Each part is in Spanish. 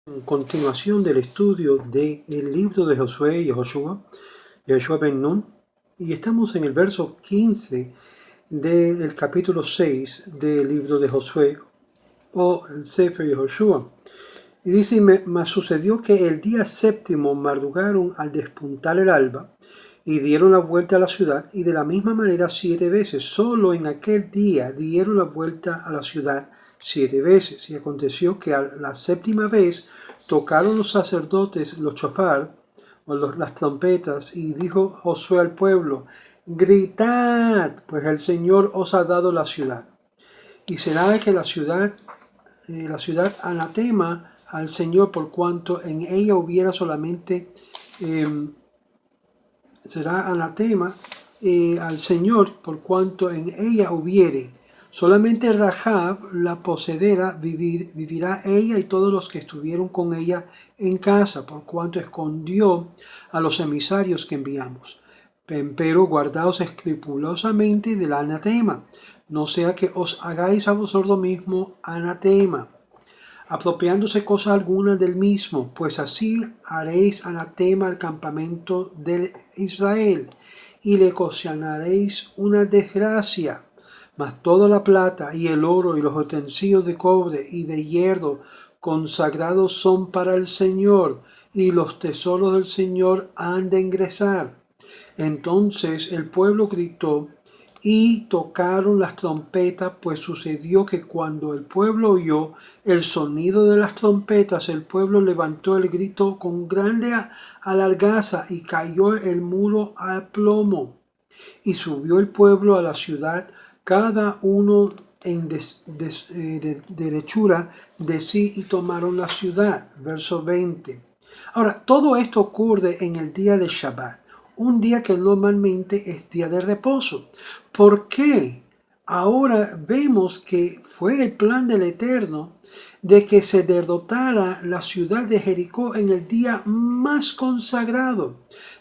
En continuación del estudio del libro de Josué y Joshua ben Nun, y estamos en el verso 15 del capítulo 6 del libro de Josué o el Sefer Yehoshua. Y dice, mas sucedió que el día séptimo madrugaron al despuntar el alba y dieron la vuelta a la ciudad, y de la misma manera 7 veces. Solo en aquel día dieron la vuelta a la ciudad 7 veces. Y aconteció que a la séptima vez tocaron los sacerdotes los chofar, o las trompetas, y dijo Josué al pueblo: gritad, pues el Señor os ha dado la ciudad. Y será que la ciudad anatema al Señor, por cuanto en ella hubiera solamente será anatema al Señor, por cuanto en ella hubiere solamente Rahab la poseedera, vivirá ella y todos los que estuvieron con ella en casa, por cuanto escondió a los emisarios que enviamos. Pero guardaos escrupulosamente del anatema, no sea que os hagáis a vosotros mismo anatema, apropiándose cosa alguna del mismo, pues así haréis anatema al campamento de Israel, y le ocasionaréis una desgracia. Mas toda la plata y el oro y los utensilios de cobre y de hierro consagrados son para el Señor, y los tesoros del Señor han de ingresar. Entonces el pueblo gritó y tocaron las trompetas, pues sucedió que cuando el pueblo oyó el sonido de las trompetas, el pueblo levantó el grito con grande alargaza, y cayó el muro a plomo. Y subió el pueblo a la ciudad, cada uno en derechura de sí, y tomaron la ciudad. Verso 20. Ahora, todo esto ocurre en el día de Shabbat, un día que normalmente es día de reposo. ¿Por qué? Ahora vemos que fue el plan del Eterno de que se derrotara la ciudad de Jericó en el día más consagrado.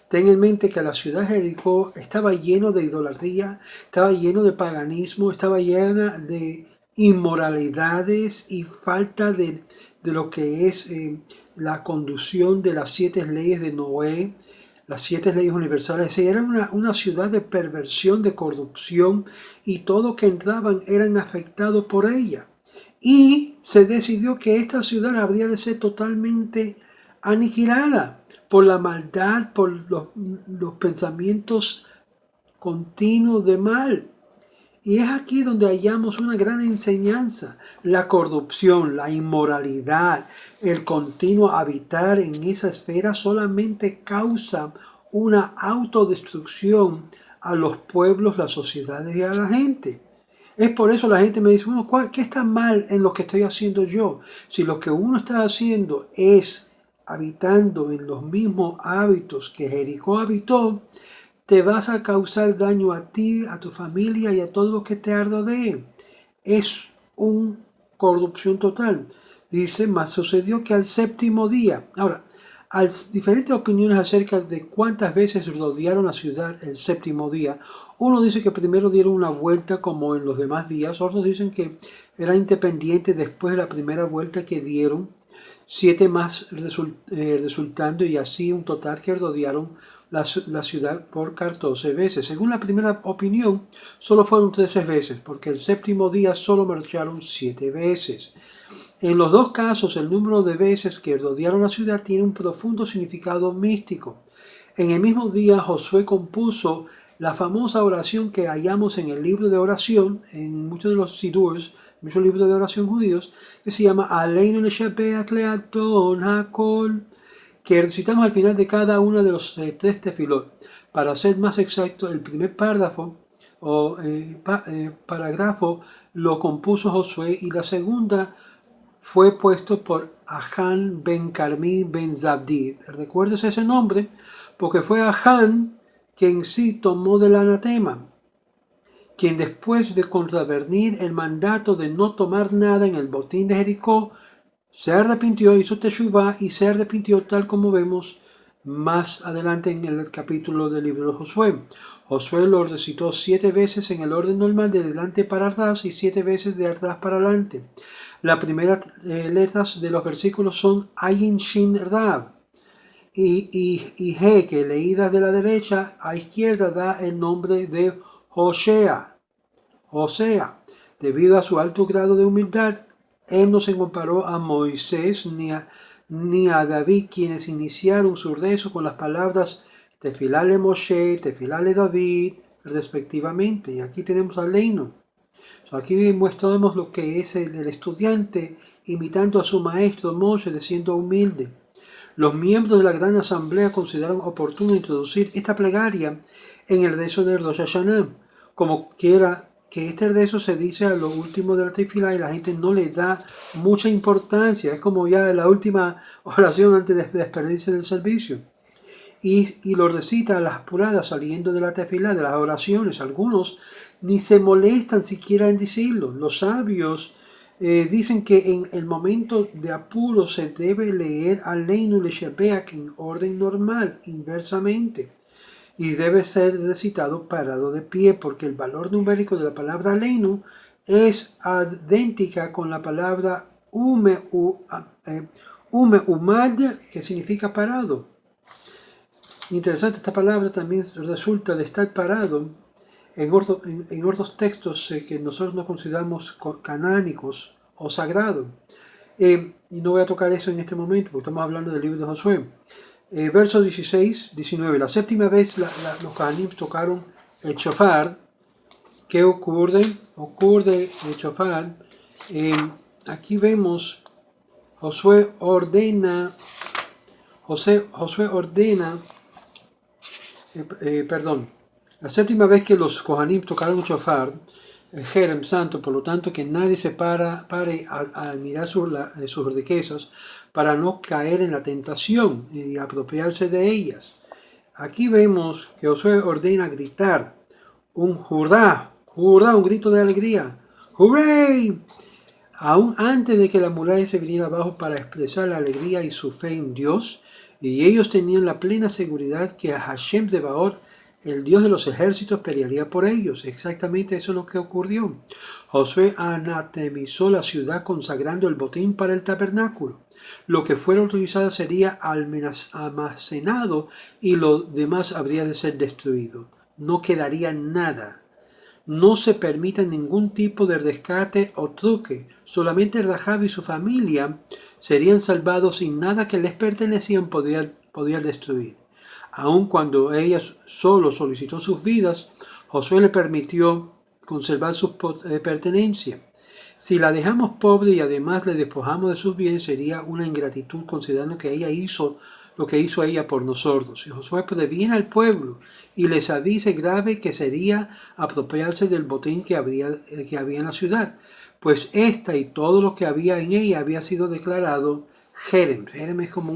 Ten en mente que la ciudad de Jericó estaba lleno de idolatría, estaba lleno de paganismo, estaba llena de inmoralidades y falta de lo que es la conducción de las 7 leyes de Noé, las 7 leyes universales. Era una ciudad de perversión, de corrupción, y todo que entraban eran afectados por ella. Y se decidió que esta ciudad habría de ser totalmente aniquilada por la maldad, por los pensamientos continuos de mal. Y es aquí donde hallamos una gran enseñanza. La corrupción, la inmoralidad, el continuo habitar en esa esfera solamente causa una autodestrucción a los pueblos, las sociedades y a la gente. Es por eso la gente me dice, bueno, ¿qué está mal en lo que estoy haciendo yo? Si lo que uno está haciendo es habitando en los mismos hábitos que Jericó habitó, te vas a causar daño a ti, a tu familia y a todo lo que te rodee. Es una corrupción total. Dice, mas sucedió que al séptimo día. Ahora, hay diferentes opiniones acerca de cuántas veces rodearon la ciudad el séptimo día. Uno dice que primero dieron una vuelta como en los demás días. Otros dicen que era independiente después de la primera vuelta que dieron. 7 más resultando, y así un total que rodearon la ciudad por 14 veces. Según la primera opinión, solo fueron 13 veces, porque el séptimo día solo marcharon 7 veces. En los dos casos, el número de veces que rodearon la ciudad tiene un profundo significado místico. En el mismo día, Josué compuso la famosa oración que hallamos en el libro de oración, en muchos de los sidurs, muchos libros de oración judíos, que se llama Aleinu Leshabeach Leaton Hakol, que recitamos al final de cada uno de los 3 tefilot. Para ser más exacto, el primer párrafo o parágrafo lo compuso Josué, y la segunda fue puesto por Ahan ben Carmi ben Zabdi. ¿Recuerdas ese nombre? Porque fue Ahan quien sí tomó del anatema, quien después de contravenir el mandato de no tomar nada en el botín de Jericó, se arrepintió, hizo teshuvá y se arrepintió, tal como vemos más adelante en el capítulo del libro de Josué. Josué lo recitó 7 veces en el orden normal, de delante para atrás, y 7 veces de atrás para adelante. Las primeras letras de los versículos son Ayin Shin Rab y He, que leídas de la derecha a izquierda da el nombre de Hosea. Debido a su alto grado de humildad, él no se comparó a Moisés ni a David, quienes iniciaron su rezo con las palabras Tefilá le Moshe, Tefilá le David, respectivamente. Y aquí tenemos a Leino. Aquí mostramos lo que es el estudiante imitando a su maestro Moshe, siendo humilde. Los miembros de la gran asamblea consideraron oportuno introducir esta plegaria en el rezo de Rosh Hashanah. Como quiera que este rezo se dice a lo último de la tefilá y la gente no le da mucha importancia. Es como ya la última oración antes de despedirse del servicio. Y lo recita a las apuradas saliendo de la tefilá, de las oraciones. Algunos ni se molestan siquiera en decirlo. Los sabios dicen que en el momento de apuro se debe leer Aleinu Leshabeach en orden normal, inversamente, y debe ser recitado parado de pie, porque el valor numérico de la palabra Aleinu es idéntica con la palabra umad, que significa parado. Interesante, esta palabra también resulta de estar parado en otros textos que nosotros no consideramos canánicos o sagrados. Y no voy a tocar eso en este momento, porque estamos hablando del libro de Josué. Versos 16, 19. La séptima vez los Kohanim tocaron el shofar. ¿Qué ocurre? Ocurre el shofar. Aquí vemos, Josué ordena, la séptima vez que los Kohanim tocaron el shofar, el Jerem santo, por lo tanto que nadie se pare a mirar sus riquezas para no caer en la tentación y apropiarse de ellas. Aquí vemos que Josué ordena gritar un hurrá, un grito de alegría, ¡hurray! Aún antes de que la muralla se viniera abajo para expresar la alegría y su fe en Dios, y ellos tenían la plena seguridad que a Hashem Zebaot, el Dios de los ejércitos, pelearía por ellos. Exactamente eso es lo que ocurrió. Josué anatemizó la ciudad consagrando el botín para el tabernáculo. Lo que fuera utilizado sería almacenado y lo demás habría de ser destruido. No quedaría nada. No se permite ningún tipo de rescate o truque. Solamente Rahab y su familia serían salvados sin nada que les pertenecían podían destruir. Aun cuando ella solo solicitó sus vidas, Josué le permitió conservar sus pertenencias. Si la dejamos pobre y además le despojamos de sus bienes, sería una ingratitud considerando que ella hizo lo que hizo ella por nosotros. Y Josué previene al pueblo y les avise grave que sería apropiarse del botín que había en la ciudad, pues esta y todo lo que había en ella había sido declarado Jerem. Jerem es como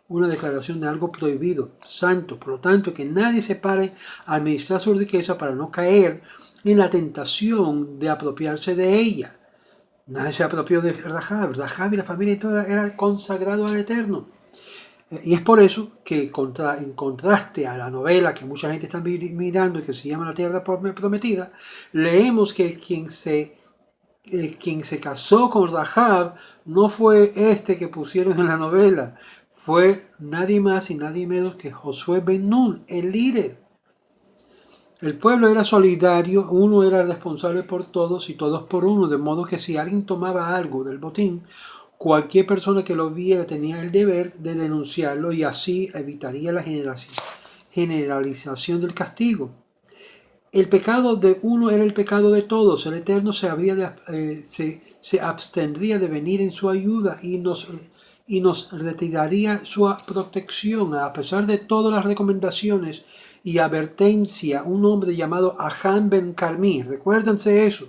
una declaración de algo prohibido, santo. Por lo tanto, que nadie se pare a administrar su riqueza para no caer en la tentación de apropiarse de ella. Nadie se apropió de Rahab. Rahab y la familia toda era consagrado al Eterno. Y es por eso que en contraste a la novela que mucha gente está mirando y que se llama La Tierra Prometida, leemos que quien se casó con Rahab no fue este que pusieron en la novela, fue nadie más y nadie menos que Josué ben Nun, el líder. El pueblo era solidario, uno era responsable por todos y todos por uno, de modo que si alguien tomaba algo del botín, cualquier persona que lo viera tenía el deber de denunciarlo y así evitaría la generalización del castigo. El pecado de uno era el pecado de todos. El Eterno se abstendría de venir en su ayuda y nos retiraría su protección. A pesar de todas las recomendaciones y advertencia, un hombre llamado Ahan ben Carmi, recuérdense eso,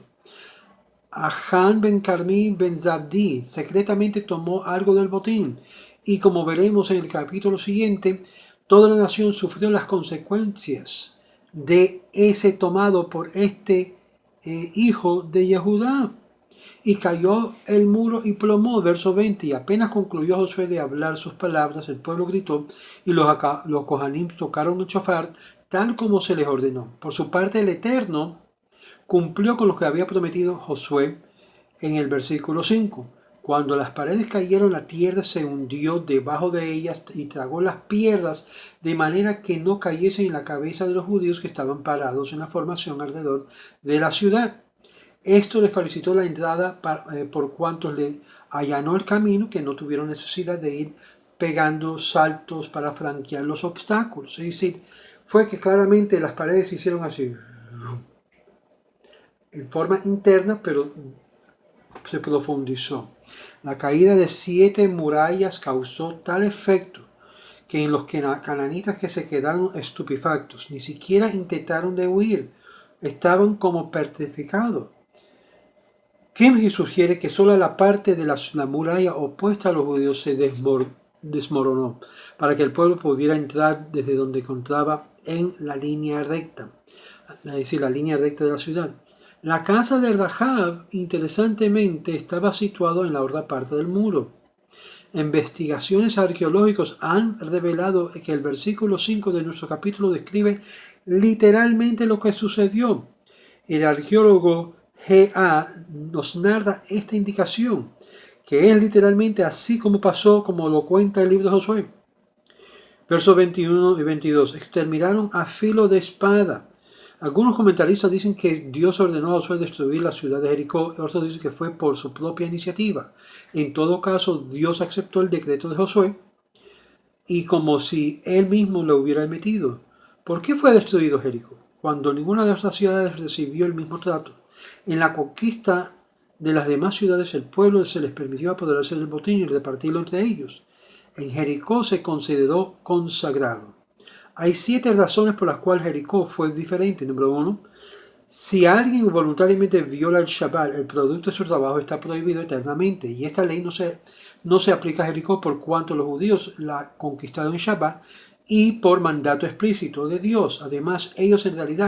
Ahan ben Carmi ben Zabdi secretamente tomó algo del botín, y como veremos en el capítulo siguiente, toda la nación sufrió las consecuencias de ese tomado por este hijo de Yehudá. Y cayó el muro y plomó, verso 20, y apenas concluyó Josué de hablar sus palabras, el pueblo gritó, y los Kohanim tocaron el shofar, tal como se les ordenó. Por su parte, el Eterno cumplió con lo que había prometido Josué, en el versículo 5. Cuando las paredes cayeron, la tierra se hundió debajo de ellas y tragó las piedras, de manera que no cayesen en la cabeza de los judíos que estaban parados en la formación alrededor de la ciudad. Esto les facilitó la entrada por cuanto le allanó el camino, que no tuvieron necesidad de ir pegando saltos para franquear los obstáculos. Es decir, fue que claramente las paredes se hicieron así, en forma interna, pero se profundizó. La caída de 7 murallas causó tal efecto que en los cananitas que se quedaron estupefactos, ni siquiera intentaron de huir, estaban como petrificados. Kimchi sugiere que solo la parte de la muralla opuesta a los judíos se desmoronó para que el pueblo pudiera entrar desde donde encontraba en la línea recta, es decir, la línea recta de la ciudad. La casa de Rahab, interesantemente, estaba situado en la otra parte del muro. Investigaciones arqueológicas han revelado que el versículo 5 de nuestro capítulo describe literalmente lo que sucedió. El arqueólogo G.A. nos narra esta indicación, que es literalmente así como pasó, como lo cuenta el libro de Josué. Versos 21 y 22. Exterminaron a filo de espada. Algunos comentaristas dicen que Dios ordenó a Josué destruir la ciudad de Jericó, otros dicen que fue por su propia iniciativa. En todo caso, Dios aceptó el decreto de Josué y como si él mismo lo hubiera emitido. ¿Por qué fue destruido Jericó? Cuando ninguna de estas ciudades recibió el mismo trato. En la conquista de las demás ciudades, el pueblo se les permitió apoderarse del botín y repartirlo entre ellos. En Jericó se consideró consagrado. Hay 7 razones por las cuales Jericó fue diferente. Número 1. Si alguien voluntariamente viola el Shabbat, el producto de su trabajo está prohibido eternamente. Y esta ley no se aplica a Jericó por cuanto los judíos la conquistaron en Shabbat y por mandato explícito de Dios. Además, ellos en realidad